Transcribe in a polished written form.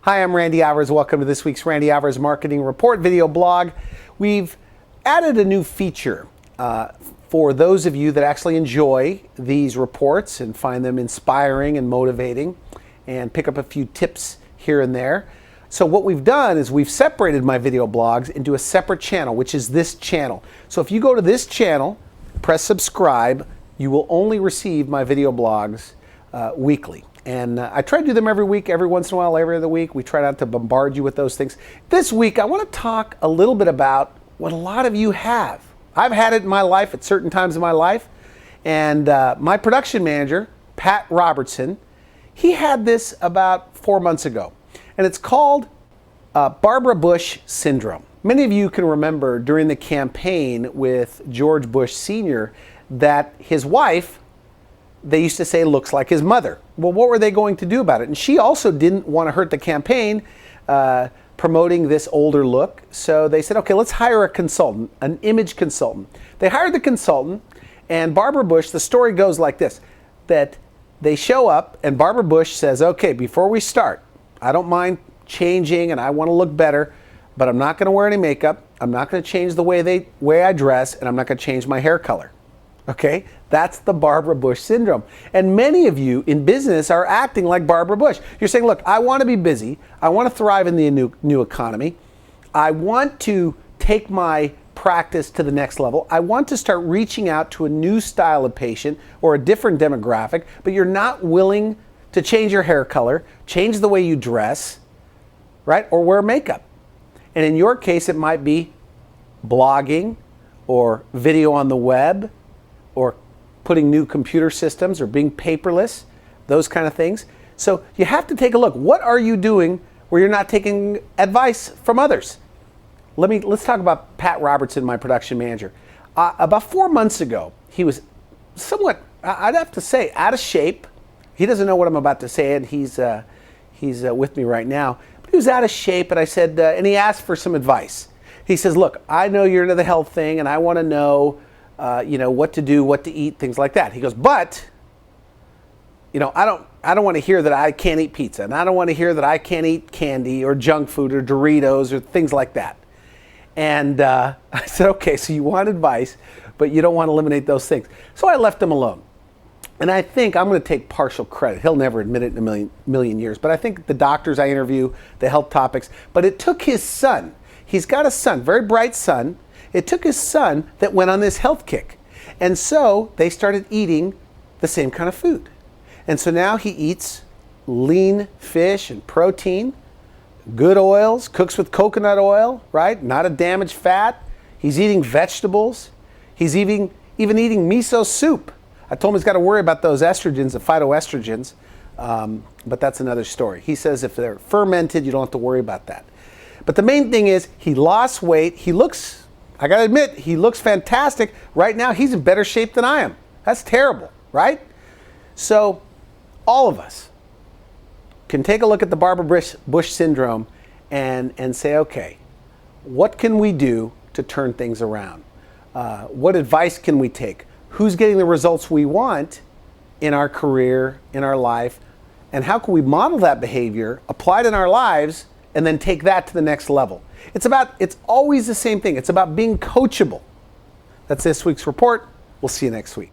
Hi, I'm Randy Alvarez. Welcome to this week's Randy Alvarez Marketing Report video blog. We've added a new feature for those of you that actually enjoy these reports and find them inspiring and motivating and pick up a few tips here and there. So what we've done is we've separated my video blogs into a separate channel, which is this channel. So if you go to this channel, press subscribe, you will only receive my video blogs weekly. And I try to do them every week, every once in a while, every other week. We try not to bombard you with those things. This week, I want to talk a little bit about what a lot of you have. I've had it in my life at certain times in my life. And my production manager, Pat Robertson, he had this about 4 months ago. And it's called Barbara Bush syndrome. Many of you can remember during the campaign with George Bush Sr. that his wife, they used to say, looks like his mother. Well, what were they going to do about it? And she also didn't want to hurt the campaign promoting this older look. So they said, okay, let's hire a consultant, an image consultant. They hired the consultant, and Barbara Bush, the story goes like this, that they show up and Barbara Bush says, okay, before we start, I don't mind changing and I want to look better, but I'm not going to wear any makeup. I'm not going to change the way I dress, and I'm not going to change my hair color. Okay, that's the Barbara Bush syndrome. And many of you in business are acting like Barbara Bush. You're saying, look, I want to be busy. I want to thrive in the new economy. I want to take my practice to the next level. I want to start reaching out to a new style of patient or a different demographic, but you're not willing to change your hair color, change the way you dress, right? Or wear makeup. And in your case, it might be blogging or video on the web, or putting new computer systems, or being paperless, those kind of things. So you have to take a look. What are you doing where you're not taking advice from others? Let's talk about Pat Robertson, my production manager. About 4 months ago, he was somewhat, I'd have to say, out of shape. He doesn't know what I'm about to say, and he's with me right now. But he was out of shape, and I said, and he asked for some advice. He says, look, I know you're into the health thing, and I want to know what to do, what to eat, things like that. He goes, but, I don't want to hear that I can't eat pizza, and I don't want to hear that I can't eat candy or junk food or Doritos or things like that. And I said, okay, so you want advice, but you don't want to eliminate those things. So I left him alone. And I think I'm going to take partial credit. He'll never admit it in a million years. But I think the doctors I interview, the health topics, but it took his son. He's got a son, very bright son. It took his son that went on this health kick. And so they started eating the same kind of food. And so now he eats lean fish and protein, good oils, cooks with coconut oil, right? Not a damaged fat. He's eating vegetables. He's even eating miso soup. I told him he's got to worry about those estrogens, the phytoestrogens, but that's another story. He says if they're fermented, you don't have to worry about that. But the main thing is he lost weight. He looks, I got to admit, he looks fantastic. Right now, he's in better shape than I am. That's terrible, right? So all of us can take a look at the Barbara Bush syndrome and say, okay, what can we do to turn things around? What advice can we take? Who's getting the results we want in our career, in our life, and how can we model that behavior, apply it in our lives, and then take that to the next level? It's always the same thing. It's about being coachable. That's this week's report. We'll see you next week.